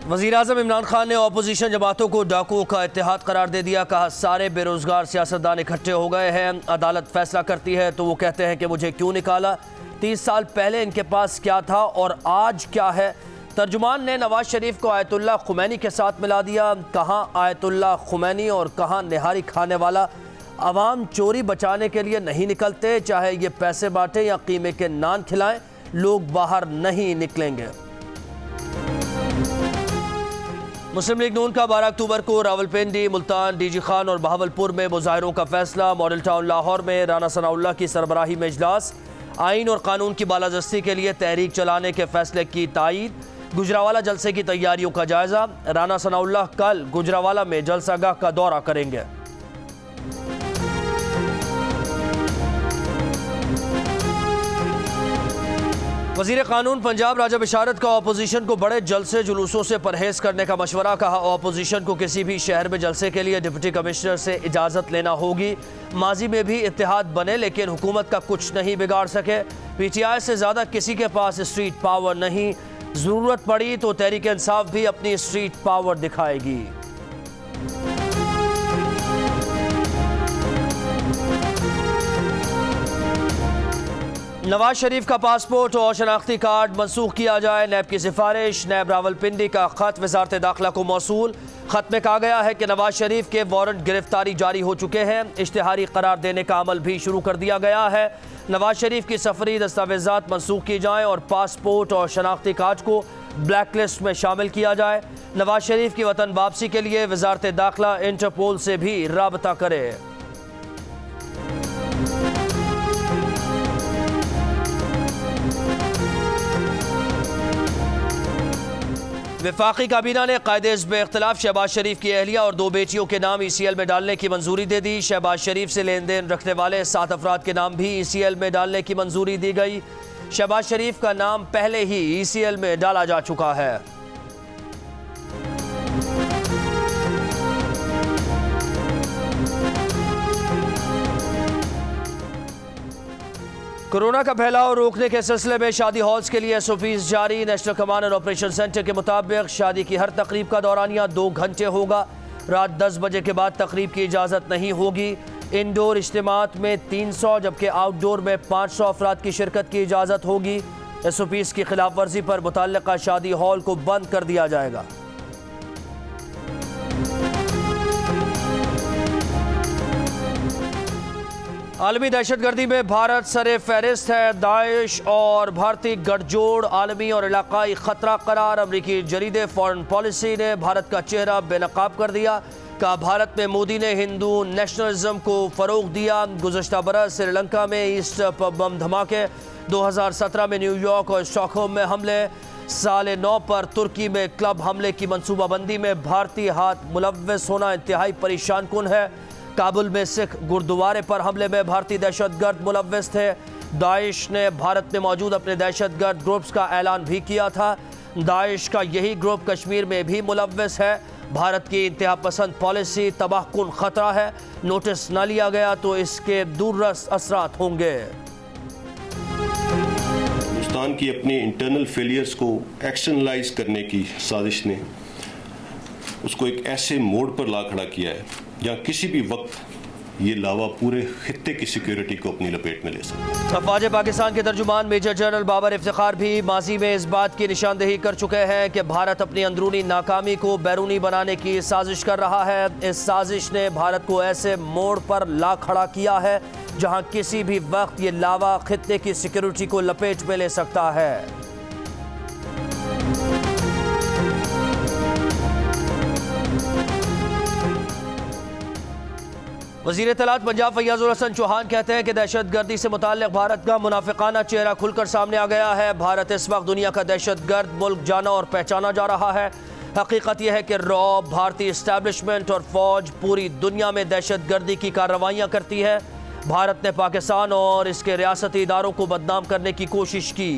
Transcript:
वज़ीर-ए-आज़म इमरान खान ने अपोजिशन जमातों को डाकुओं का इत्तेहाद करार दे दिया। कहा, सारे बेरोजगार सियासतदान इकट्ठे हो गए हैं, अदालत फैसला करती है तो वो कहते हैं कि मुझे क्यों निकाला, 30 साल पहले इनके पास क्या था और आज क्या है। तर्जुमान ने नवाज शरीफ को आयतुल्लाह खुमैनी के साथ मिला दिया। कहाँ आयतुल्लाह खुमैनी और कहाँ निहारी खाने वाला। अवाम चोरी बचाने के लिए नहीं निकलते, चाहे ये पैसे बांटें या कीमे के नान खिलाएं, लोग बाहर नहीं निकलेंगे। मुस्लिम लीग नून का 12 अक्टूबर को रावलपिंडी, मुल्तान, डीजी खान और बहावलपुर में मुजाहिरों का फैसला। मॉडल टाउन लाहौर में राना सनाउल्लाह की सरबराही में इजलास। आइन और कानून की बालादस्ती के लिए तहरीक चलाने के फैसले की तायीद। गुजरावाला जलसे की तैयारियों का जायजा। राना सनाउल्लाह कल गुजरावाला में जलसागाह का दौरा करेंगे। वज़ीर कानून पंजाब राजा बिशारत का अपोजिशन को बड़े जलसे जुलूसों से परहेज करने का मशवरा। कहा, अपोजिशन को किसी भी शहर में जलसे के लिए डिप्टी कमिश्नर से इजाज़त लेना होगी। माजी में भी इत्तेहाद बने लेकिन हुकूमत का कुछ नहीं बिगाड़ सके। PTI से ज़्यादा किसी के पास स्ट्रीट पावर नहीं, ज़रूरत पड़ी तो तहरीक इंसाफ भी अपनी स्ट्रीट पावर दिखाएगी। नवाज शरीफ का पासपोर्ट और शनाख्ती कार्ड मनसूख किया जाए, नैब की सिफारिश। नैब रावलपिंडी का खत वजारत दाखिला को मौसूल। खत में कहा गया है कि नवाज शरीफ के वारंट गिरफ्तारी जारी हो चुके हैं, इश्तिहारी करार देने का अमल भी शुरू कर दिया गया है। नवाज शरीफ की सफरी दस्तावेजात मनसूख की जाएँ और पासपोर्ट और शनाख्ती कार्ड को ब्लैक लिस्ट में शामिल किया जाए। नवाज शरीफ की वतन वापसी के लिए वजारत दाखिला इंटरपोल से भी राबता करे। वफाकी काबीना ने कायदे में इख्तलाफ शहबाज शरीफ की अहलिया और 2 बेटियों के नाम ECL में डालने की मंजूरी दे दी। शहबाज शरीफ से लेन देन रखने वाले 7 अफराद के नाम भी ECL में डालने की मंजूरी दी गई। शहबाज शरीफ का नाम पहले ही ECL में डाला जा चुका है। कोरोना का फैलाव रोकने के सिलसिले में शादी हॉल्स के लिए SOPs जारी। National command and operation centre के मुताबिक शादी की हर तकरीब का दौरानिया 2 घंटे होगा। रात 10 बजे के बाद तकरीब की इजाज़त नहीं होगी। इंडोर इज्तिमात में 300 जबकि आउटडोर में 500 अफराद की शिरकत की इजाज़त होगी। SOPs की खिलाफ वर्जी पर मुतल्लिका शादी हॉल को बंद कर दिया जाएगा। आलमी दहशतगर्दी में भारत सरे फहरिस्त है। दाइश और भारतीय गठजोड़ आलमी और इलाकाई खतरा करार। अमरीकी जरीदे फॉरेन पॉलिसी ने भारत का चेहरा बेनकाब कर दिया। कहा, भारत में मोदी ने हिंदू नेशनलिज्म को फ़रोग दिया। गुज़श्ता बरस श्रीलंका में ईस्टर पर बम धमाके, 2017 में न्यूयॉर्क और स्टॉकहोम में हमले, साल 9 पर तुर्की में क्लब हमले की मनसूबाबंदी में भारतीय हाथ मुलव्वस होना इंतहाई परेशान कुन है। काबुल में सिख गुरुद्वारे पर हमले में भारतीय दहशतगर्द मुलव्वस थे। दाइश ने भारत में मौजूद अपने दहशतगर्द ग्रुप्स का ऐलान भी किया था। दाइश का यही ग्रुप कश्मीर में भी मुलव्वस है। भारत की इंतहा पसंद पॉलिसी तबाहकुन खतरा है। नोटिस न लिया गया तो इसके दूररस असरात होंगे। हिंदुस्तान की अपनी इंटरनल फेलियर्स को एक्शनलाइज करने की साजिश ने उसको एक ऐसे मोड़ पर ला खड़ा किया है जहाँ किसी भी वक्त ये लावा पूरे खित्ते की सिक्योरिटी को अपनी लपेट में ले सकता। अफवाज पाकिस्तान के तर्जुमान मेजर जनरल बाबर इफ्तिखार भी माजी में इस बात की निशानदेही कर चुके हैं कि भारत अपनी अंदरूनी नाकामी को बैरूनी बनाने की साजिश कर रहा है। इस साजिश ने भारत को ऐसे मोड़ पर ला खड़ा किया है जहां किसी भी वक्त ये लावा खित्ते की सिक्योरिटी को लपेट में ले सकता है। वज़ीर इत्तलात पंजाब फैयाज़ुल हसन चौहान कहते हैं कि दहशतगर्दी से मुताल्लिक़ भारत का मुनाफिकाना चेहरा खुलकर सामने आ गया है। भारत इस वक्त दुनिया का दहशतगर्द मुल्क जाना और पहचाना जा रहा है। हकीकत यह है कि रॉब, भारतीय इस्टेब्लिशमेंट और फौज पूरी दुनिया में दहशतगर्दी की कार्रवाइयाँ करती है। भारत ने पाकिस्तान और इसके रियासती इदारों को बदनाम करने की कोशिश की।